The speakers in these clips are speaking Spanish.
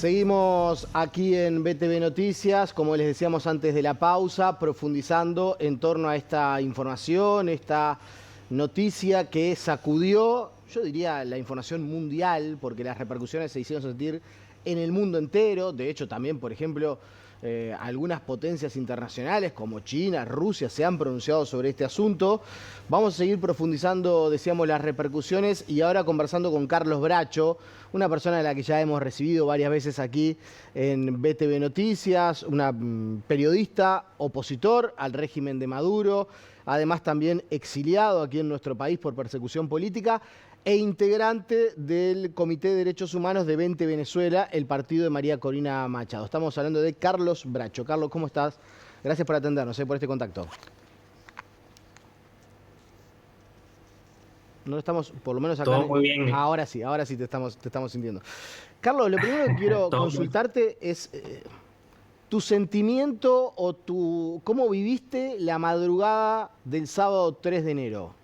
Seguimos aquí en BTV Noticias, como les decíamos antes de la pausa, profundizando en torno a esta información, esta noticia que sacudió, yo diría, la información mundial, porque las repercusiones se hicieron sentir en el mundo entero. De hecho, también, por ejemplo, algunas potencias internacionales como China, Rusia, se han pronunciado sobre este asunto. Vamos a seguir profundizando, decíamos, las repercusiones y ahora conversando con Carlos Bracho, una persona a la que ya hemos recibido varias veces aquí en BTV Noticias, una periodista opositor al régimen de Maduro, además también exiliado aquí en nuestro país por persecución política e integrante del Comité de Derechos Humanos de Vente Venezuela, el partido de María Corina Machado. Estamos hablando de Carlos Bracho. Carlos, ¿cómo estás? Gracias por atendernos, por este contacto. No estamos, por lo menos acá. Todo muy bien. Ahora sí te estamos sintiendo. Carlos, lo primero que quiero consultarte es tu sentimiento o cómo viviste la madrugada del sábado 3 de enero.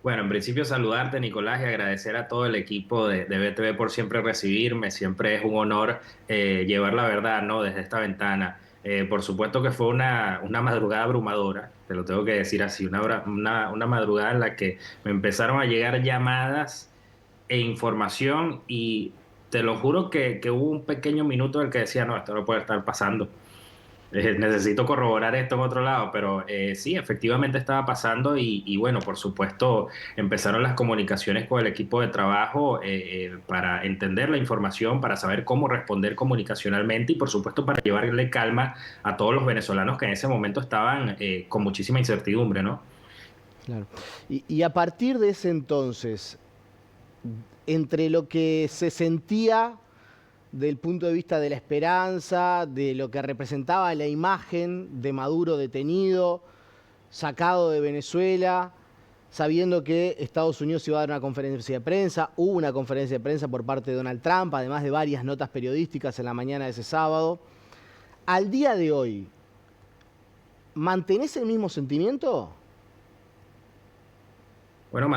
Bueno, en principio saludarte, Nicolás, y agradecer a todo el equipo de BTV por siempre recibirme. Siempre es un honor llevar la verdad, ¿no? Desde esta ventana. Por supuesto que fue una madrugada abrumadora, te lo tengo que decir así, una madrugada en la que me empezaron a llegar llamadas e información y te lo juro que hubo un pequeño minuto en el que decía, no, esto no puede estar pasando. Necesito corroborar esto en otro lado, pero sí, efectivamente estaba pasando y bueno, por supuesto, empezaron las comunicaciones con el equipo de trabajo para entender la información, para saber cómo responder comunicacionalmente y por supuesto para llevarle calma a todos los venezolanos que en ese momento estaban con muchísima incertidumbre, ¿no? Claro. Y a partir de ese entonces, entre lo que se sentía del punto de vista de la esperanza, de lo que representaba la imagen de Maduro detenido, sacado de Venezuela, sabiendo que Estados Unidos iba a dar una conferencia de prensa, hubo una conferencia de prensa por parte de Donald Trump, además de varias notas periodísticas en la mañana de ese sábado. Al día de hoy, ¿mantenés el mismo sentimiento? Bueno,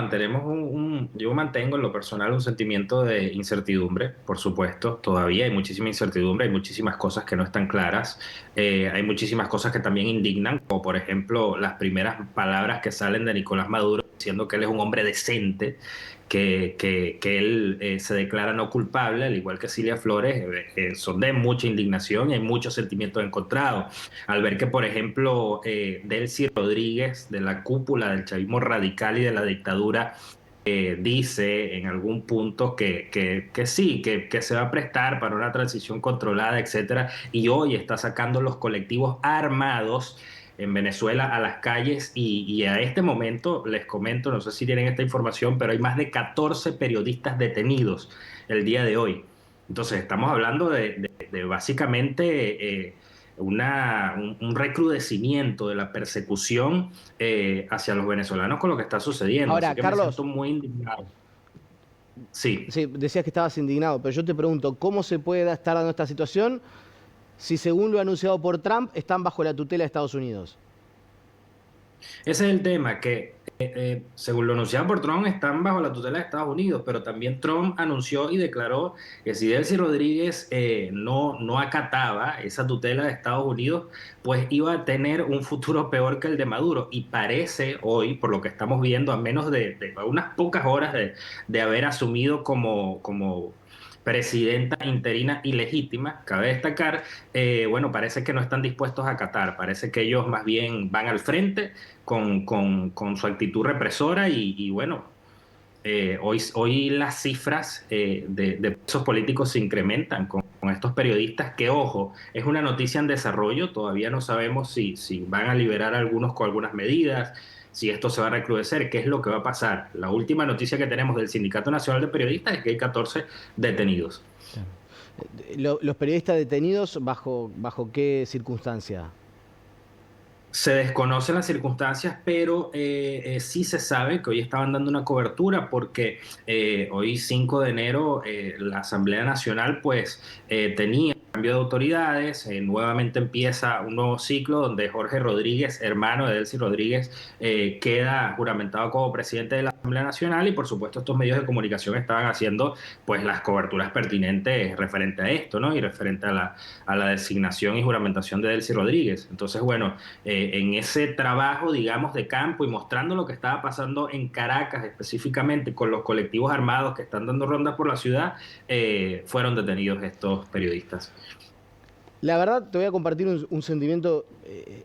yo mantengo en lo personal un sentimiento de incertidumbre, por supuesto. Todavía hay muchísima incertidumbre, hay muchísimas cosas que no están claras, hay muchísimas cosas que también indignan, como por ejemplo las primeras palabras que salen de Nicolás Maduro diciendo que él es un hombre decente, que él se declara no culpable, al igual que Cilia Flores, son de mucha indignación y hay muchos sentimientos encontrados. Al ver que, por ejemplo, Delcy Rodríguez, de la cúpula del chavismo radical y de la dictadura, dice en algún punto que sí, que se va a prestar para una transición controlada, etcétera, y hoy está sacando los colectivos armados en Venezuela a las calles y a este momento les comento, no sé si tienen esta información, pero hay más de 14 periodistas detenidos el día de hoy. Entonces estamos hablando de básicamente un recrudecimiento de la persecución hacia los venezolanos con lo que está sucediendo. Así Ahora, que me Carlos, siento muy indignado. Sí. sí, decías que estabas indignado, pero yo te pregunto, ¿cómo se puede estar dando esta situación si, según lo anunciado por Trump, están bajo la tutela de Estados Unidos? Ese es el tema, que según lo anunciado por Trump están bajo la tutela de Estados Unidos, pero también Trump anunció y declaró que si Delcy Rodríguez no acataba esa tutela de Estados Unidos, pues iba a tener un futuro peor que el de Maduro. Y parece hoy, por lo que estamos viendo, a menos de unas pocas horas de haber asumido como presidenta interina ilegítima, cabe destacar, bueno, parece que no están dispuestos a acatar, parece que ellos más bien van al frente con su actitud represora y bueno, hoy las cifras de presos políticos se incrementan con estos periodistas que, ojo, es una noticia en desarrollo, todavía no sabemos si van a liberar a algunos con algunas medidas, si esto se va a recrudecer, qué es lo que va a pasar. La última noticia que tenemos del Sindicato Nacional de Periodistas es que hay 14 detenidos. ¿Los periodistas detenidos bajo qué circunstancia? Se desconocen las circunstancias, pero sí se sabe que hoy estaban dando una cobertura porque hoy 5 de enero la Asamblea Nacional pues tenía cambio de autoridades, nuevamente empieza un nuevo ciclo donde Jorge Rodríguez, hermano de Delcy Rodríguez, queda juramentado como presidente de la Asamblea Nacional y por supuesto estos medios de comunicación estaban haciendo pues las coberturas pertinentes referente a esto, ¿no? Y referente a la designación y juramentación de Delcy Rodríguez. Entonces, bueno, en ese trabajo, digamos, de campo y mostrando lo que estaba pasando en Caracas específicamente con los colectivos armados que están dando rondas por la ciudad, fueron detenidos estos periodistas. La verdad, te voy a compartir un sentimiento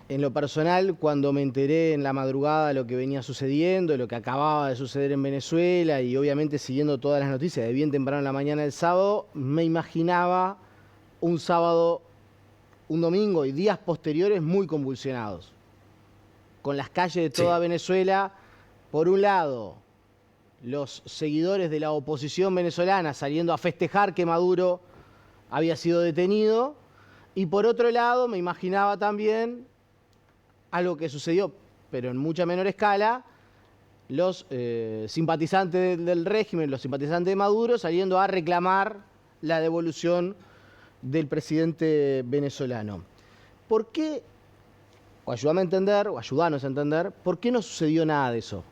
en lo personal cuando me enteré en la madrugada de lo que venía sucediendo, lo que acababa de suceder en Venezuela y obviamente siguiendo todas las noticias de bien temprano en la mañana del sábado, me imaginaba un sábado, un domingo y días posteriores muy convulsionados, con las calles de toda Sí. Venezuela, por un lado, los seguidores de la oposición venezolana saliendo a festejar que Maduro había sido detenido. Y por otro lado, me imaginaba también algo que sucedió, pero en mucha menor escala, los simpatizantes del régimen, los simpatizantes de Maduro, saliendo a reclamar la devolución del presidente venezolano. ¿Por qué, o ayúdame a entender, o ayúdanos a entender, por qué no sucedió nada de eso?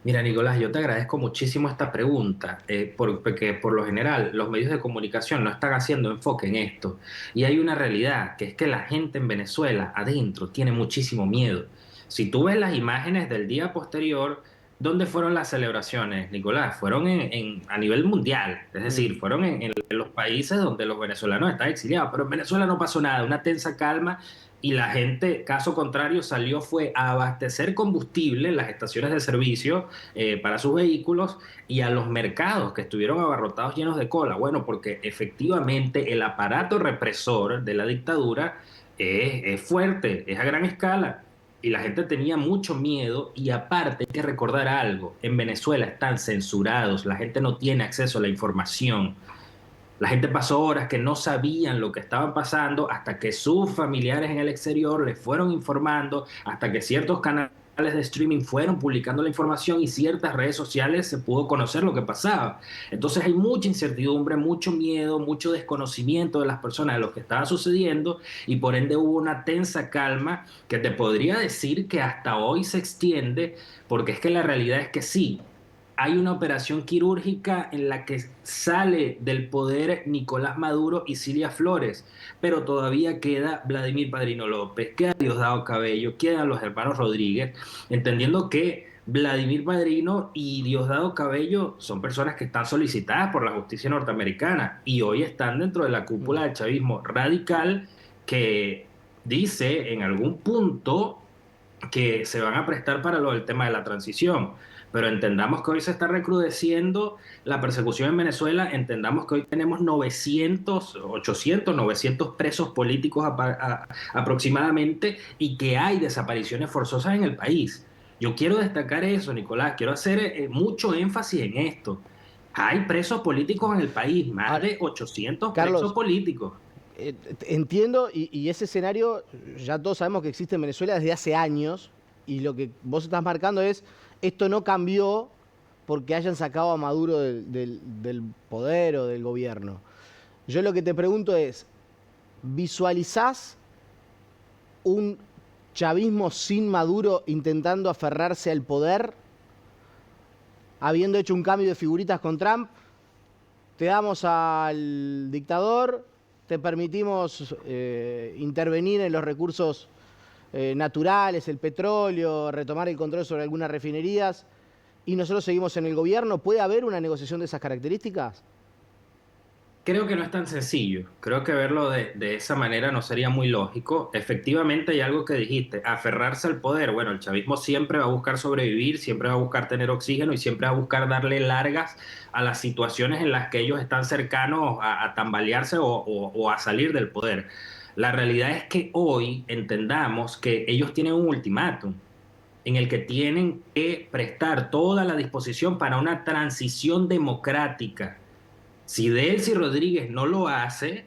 Mira, Nicolás, yo te agradezco muchísimo esta pregunta, porque por lo general los medios de comunicación no están haciendo enfoque en esto. Y hay una realidad, que es que la gente en Venezuela, adentro, tiene muchísimo miedo. Si tú ves las imágenes del día posterior, ¿dónde fueron las celebraciones, Nicolás? Fueron a nivel mundial, es Mm. decir, fueron en los países donde los venezolanos están exiliados, pero en Venezuela no pasó nada, una tensa calma y la gente, caso contrario, salió fue a abastecer combustible en las estaciones de servicio para sus vehículos y a los mercados que estuvieron abarrotados llenos de cola. Bueno, porque efectivamente el aparato represor de la dictadura es fuerte, es a gran escala. Y la gente tenía mucho miedo y aparte hay que recordar algo, en Venezuela están censurados, la gente no tiene acceso a la información. La gente pasó horas que no sabían lo que estaban pasando hasta que sus familiares en el exterior les fueron informando, hasta que ciertos canales de streaming fueron publicando la información y ciertas redes sociales se pudo conocer lo que pasaba. Entonces hay mucha incertidumbre, mucho miedo, mucho desconocimiento de las personas de lo que estaba sucediendo y por ende hubo una tensa calma que te podría decir que hasta hoy se extiende porque es que la realidad es que sí, hay una operación quirúrgica en la que sale del poder Nicolás Maduro y Cilia Flores, pero todavía queda Vladimir Padrino López, queda Diosdado Cabello, quedan los hermanos Rodríguez, entendiendo que Vladimir Padrino y Diosdado Cabello son personas que están solicitadas por la justicia norteamericana y hoy están dentro de la cúpula del chavismo radical que dice en algún punto que se van a prestar para lo del tema de la transición. Pero entendamos que hoy se está recrudeciendo la persecución en Venezuela, entendamos que hoy tenemos 900, 800, 900 presos políticos aproximadamente y que hay desapariciones forzosas en el país. Yo quiero destacar eso, Nicolás, quiero hacer mucho énfasis en esto. Hay presos políticos en el país, más Ahora, de 800 presos Carlos, políticos. entiendo, y ese escenario ya todos sabemos que existe en Venezuela desde hace años, y lo que vos estás marcando es, esto no cambió porque hayan sacado a Maduro del poder o del gobierno. Yo lo que te pregunto es, ¿visualizás un chavismo sin Maduro intentando aferrarse al poder, habiendo hecho un cambio de figuritas con Trump? Te damos al dictador, te permitimos intervenir en los recursos naturales, el petróleo, retomar el control sobre algunas refinerías y nosotros seguimos en el gobierno. ¿Puede haber una negociación de esas características? Creo que no es tan sencillo. Creo que verlo de esa manera no sería muy lógico. Efectivamente hay algo que dijiste, aferrarse al poder. Bueno, el chavismo siempre va a buscar sobrevivir, siempre va a buscar tener oxígeno y siempre va a buscar darle largas a las situaciones en las que ellos están cercanos a tambalearse o a salir del poder. La realidad es que hoy entendamos que ellos tienen un ultimátum en el que tienen que prestar toda la disposición para una transición democrática. Si Delcy Rodríguez no lo hace,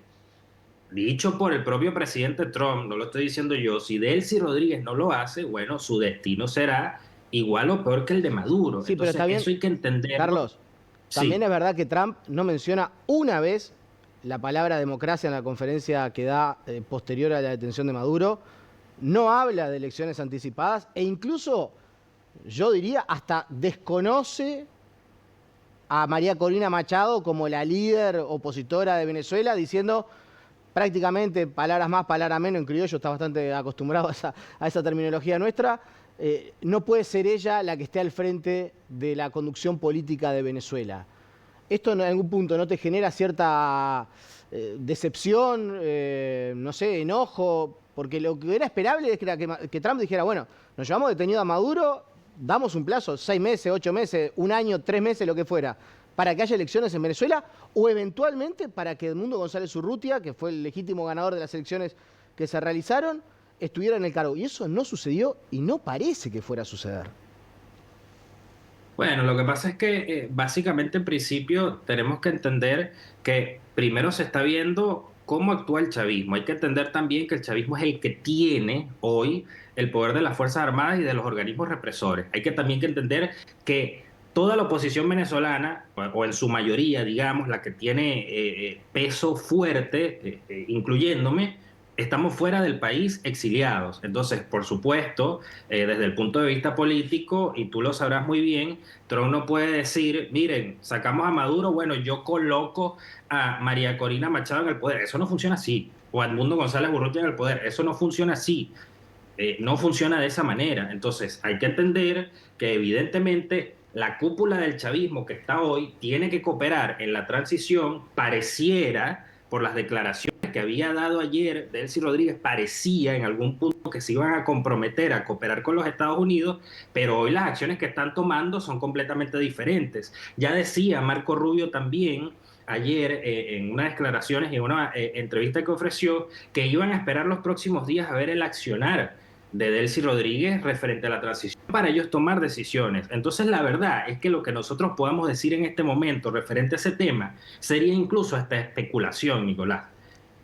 dicho por el propio presidente Trump, no lo estoy diciendo yo, si Delcy Rodríguez no lo hace, bueno, su destino será igual o peor que el de Maduro. Sí, pero Entonces, está bien, eso hay que entenderlo. Carlos. También Sí, es verdad que Trump no menciona una vez la palabra democracia en la conferencia que da posterior a la detención de Maduro, no habla de elecciones anticipadas e incluso, yo diría, hasta desconoce a María Corina Machado como la líder opositora de Venezuela, diciendo prácticamente palabras más, palabras menos, en criollo está bastante acostumbrado a esa terminología nuestra. No puede ser ella la que esté al frente de la conducción política de Venezuela. ¿Esto en algún punto no te genera cierta decepción, no sé, enojo? Porque lo que era esperable es que Trump dijera, bueno, nos llevamos detenido a Maduro, damos un plazo, 6 meses, 8 meses, 1 año, 3 meses, lo que fuera, para que haya elecciones en Venezuela, o eventualmente para que Edmundo González Urrutia, que fue el legítimo ganador de las elecciones que se realizaron, estuviera en el cargo. Y eso no sucedió y no parece que fuera a suceder. Bueno, lo que pasa es que básicamente en principio tenemos que entender que primero se está viendo cómo actúa el chavismo. Hay que entender también que el chavismo es el que tiene hoy el poder de las Fuerzas Armadas y de los organismos represores. Hay que también que entender que toda la oposición venezolana, o en su mayoría, digamos, la que tiene peso fuerte, incluyéndome, estamos fuera del país exiliados. Entonces, por supuesto, desde el punto de vista político, y tú lo sabrás muy bien, Trump no puede decir, miren, sacamos a Maduro, bueno, yo coloco a María Corina Machado en el poder. Eso no funciona así. O a Edmundo González Urrutia en el poder. Eso no funciona así. No funciona de esa manera. Entonces, hay que entender que evidentemente la cúpula del chavismo que está hoy tiene que cooperar en la transición. Pareciera, por las declaraciones que había dado ayer Delcy Rodríguez, parecía en algún punto que se iban a comprometer a cooperar con los Estados Unidos, pero hoy las acciones que están tomando son completamente diferentes. Ya decía Marco Rubio también ayer en unas declaraciones y en una entrevista que ofreció que iban a esperar los próximos días a ver el accionar de Delcy Rodríguez referente a la transición para ellos tomar decisiones. Entonces la verdad es que lo que nosotros podamos decir en este momento referente a ese tema sería incluso hasta especulación, Nicolás.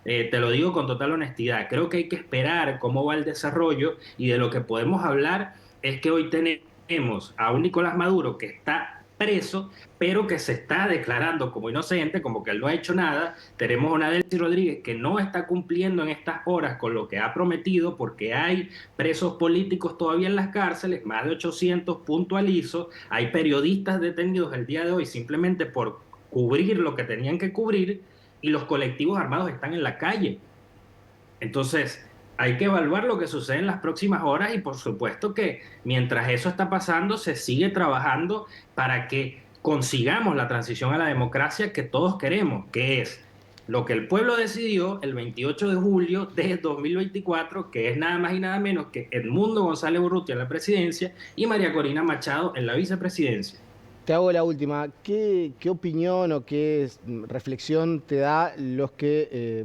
Te lo digo con total honestidad. Creo que hay que esperar cómo va el desarrollo y de lo que podemos hablar es que hoy tenemos a un Nicolás Maduro que está preso, pero que se está declarando como inocente, como que él no ha hecho nada. Tenemos a una Delcy Rodríguez que no está cumpliendo en estas horas con lo que ha prometido porque hay presos políticos todavía en las cárceles, más de 800 puntualizo, hay periodistas detenidos el día de hoy simplemente por cubrir lo que tenían que cubrir y los colectivos armados están en la calle. Entonces, hay que evaluar lo que sucede en las próximas horas y por supuesto que mientras eso está pasando, se sigue trabajando para que consigamos la transición a la democracia que todos queremos, que es lo que el pueblo decidió el 28 de julio de 2024, que es nada más y nada menos que Edmundo González Urrutia en la presidencia y María Corina Machado en la vicepresidencia. Te hago la última. ¿Qué opinión o qué reflexión te da los que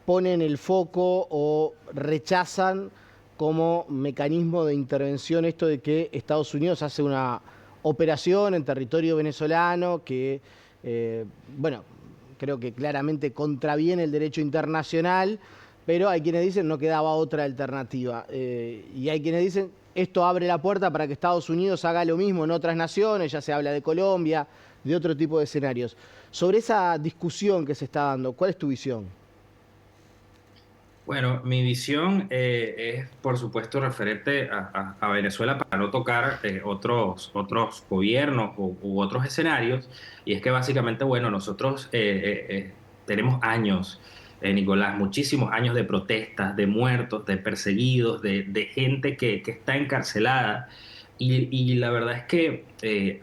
ponen el foco o rechazan como mecanismo de intervención esto de que Estados Unidos hace una operación en territorio venezolano que, bueno, creo que claramente contraviene el derecho internacional, pero hay quienes dicen no quedaba otra alternativa. Y hay quienes dicen esto abre la puerta para que Estados Unidos haga lo mismo en otras naciones, ya se habla de Colombia, de otro tipo de escenarios. Sobre esa discusión que se está dando, ¿cuál es tu visión? Bueno, mi visión es, por supuesto, referente a Venezuela para no tocar otros gobiernos u otros escenarios. Y es que básicamente, bueno, nosotros tenemos años, Nicolás, muchísimos años de protestas, de muertos, de perseguidos, de gente que está encarcelada. Y la verdad es que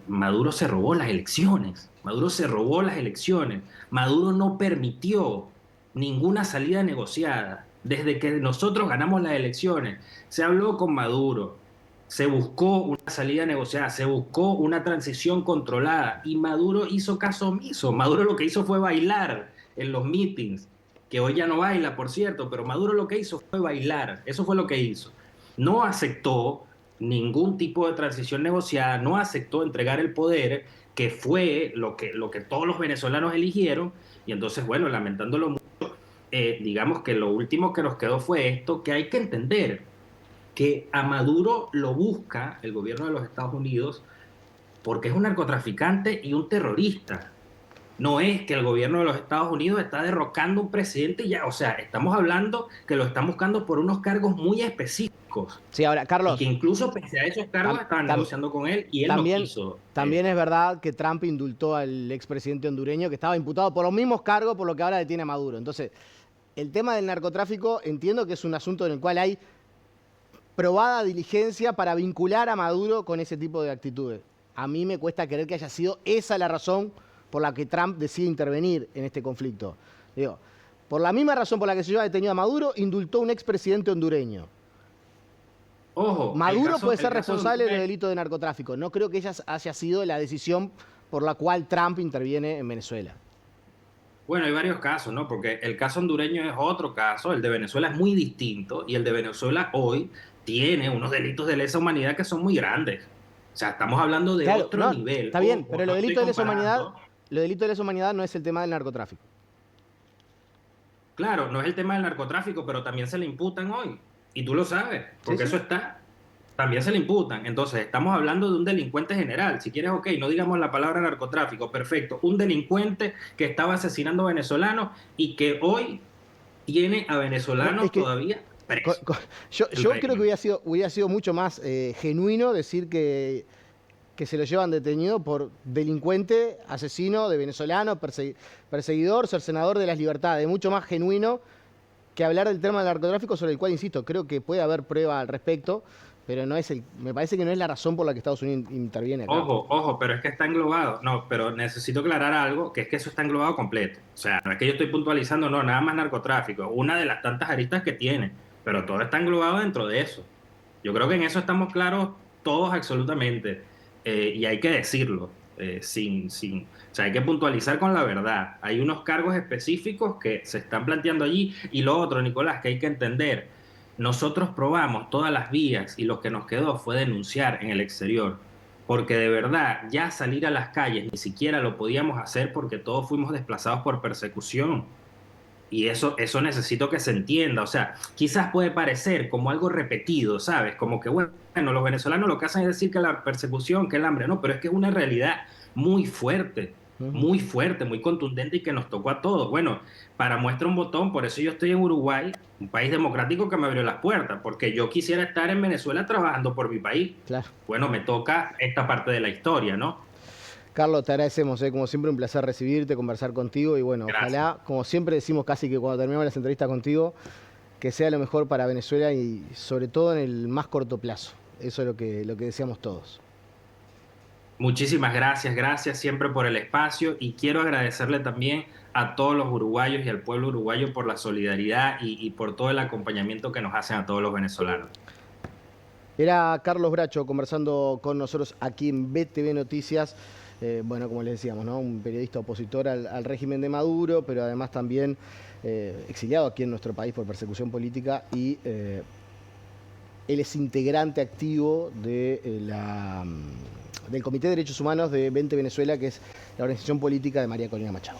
Maduro se robó las elecciones. Maduro se robó las elecciones. Maduro no permitió ninguna salida negociada. Desde que nosotros ganamos las elecciones, se habló con Maduro, se buscó una salida negociada, se buscó una transición controlada y Maduro hizo caso omiso. Maduro lo que hizo fue bailar en los meetings, que hoy ya no baila, por cierto, pero Maduro lo que hizo fue bailar, eso fue lo que hizo. No aceptó ningún tipo de transición negociada, no aceptó entregar el poder, que fue lo que todos los venezolanos eligieron, y entonces, bueno, lamentándolo digamos que lo último que nos quedó fue esto, que hay que entender que a Maduro lo busca el gobierno de los Estados Unidos porque es un narcotraficante y un terrorista. No es que el gobierno de los Estados Unidos está derrocando un presidente y ya, o sea, estamos hablando que lo están buscando por unos cargos muy específicos Sí, ahora, y que Carlos, incluso pese a esos cargos tam- estaban tam- negociando con él y él no también, quiso. también es verdad que Trump indultó al expresidente hondureño que estaba imputado por los mismos cargos por lo que ahora detiene a Maduro. Entonces, el tema del narcotráfico entiendo que es un asunto en el cual hay probada diligencia para vincular a Maduro con ese tipo de actitudes. A mí me cuesta creer que haya sido esa la razón por la que Trump decide intervenir en este conflicto. Digo, por la misma razón por la que se lleva detenido a Maduro, indultó a un expresidente hondureño. Ojo, Maduro puede ser el caso de responsable de los Honduras. delitos de narcotráfico. No creo que ella haya sido la decisión por la cual Trump interviene en Venezuela. Bueno, hay varios casos, ¿no? Porque el caso hondureño es otro caso, el de Venezuela es muy distinto y el de Venezuela hoy tiene unos delitos de lesa humanidad que son muy grandes. O sea, estamos hablando de Claro, otro no, nivel. está bien, Ojo, pero no los estoy delitos de lesa humanidad, comparando. los delitos de lesa humanidad no es el tema del narcotráfico. Claro, no es el tema del narcotráfico, pero también se le imputan hoy. Y tú lo sabes, Sí, porque eso sí. está. También se le imputan. Entonces, estamos hablando de un delincuente general. Si quieres, ok, no digamos la palabra narcotráfico, perfecto. Un delincuente que estaba asesinando venezolanos y que hoy tiene a No, es venezolanos que todavía co- presos, co- yo, el yo creo que régimen. hubiera sido mucho más genuino decir que se lo llevan detenido por delincuente, asesino de venezolano, perseguidor, cercenador de las libertades. Mucho más genuino que hablar del tema del narcotráfico, sobre el cual, insisto, creo que puede haber prueba al respecto, pero no es me parece que no es la razón por la que Estados Unidos interviene acá. Ojo, ojo, pero es que está englobado. No, pero necesito aclarar algo, que es que eso está englobado completo. O sea, no es que yo estoy puntualizando, no, nada más narcotráfico, una de las tantas aristas que tiene, pero todo está englobado dentro de eso. Yo creo que en eso estamos claros todos absolutamente, y hay que decirlo, o sea, hay que puntualizar con la verdad. Hay unos cargos específicos que se están planteando allí y lo otro, Nicolás, que hay que entender. Nosotros probamos todas las vías y lo que nos quedó fue denunciar en el exterior, porque de verdad ya salir a las calles ni siquiera lo podíamos hacer porque todos fuimos desplazados por persecución. Y eso necesito que se entienda. O sea, quizás puede parecer como algo repetido, ¿sabes? Como que, bueno, los venezolanos lo que hacen es decir que la persecución, que el hambre, no, pero es que es una realidad Ujú. muy fuerte, muy contundente y que nos tocó a todos. Bueno, para muestra un botón, por eso yo estoy en Uruguay, un país democrático que me abrió las puertas, porque yo quisiera estar en Venezuela trabajando por mi país. Claro. Bueno, me toca esta parte de la historia, ¿no? Carlos, te agradecemos, como siempre un placer recibirte, conversar contigo y bueno, Gracias. ojalá, como siempre decimos casi que cuando terminamos las entrevistas contigo, que sea lo mejor para Venezuela y sobre todo en el más corto plazo. Eso es lo que deseamos todos. Muchísimas gracias, gracias siempre por el espacio y quiero agradecerle también a todos los uruguayos y al pueblo uruguayo por la solidaridad y por todo el acompañamiento que nos hacen a todos los venezolanos. Era Carlos Bracho conversando con nosotros aquí en BTV Noticias. Bueno, como les decíamos, ¿no? Un periodista opositor al régimen de Maduro, pero además también exiliado aquí en nuestro país por persecución política y él es integrante activo del Comité de Derechos Humanos de 20 Venezuela, que es la organización política de María Corina Machado.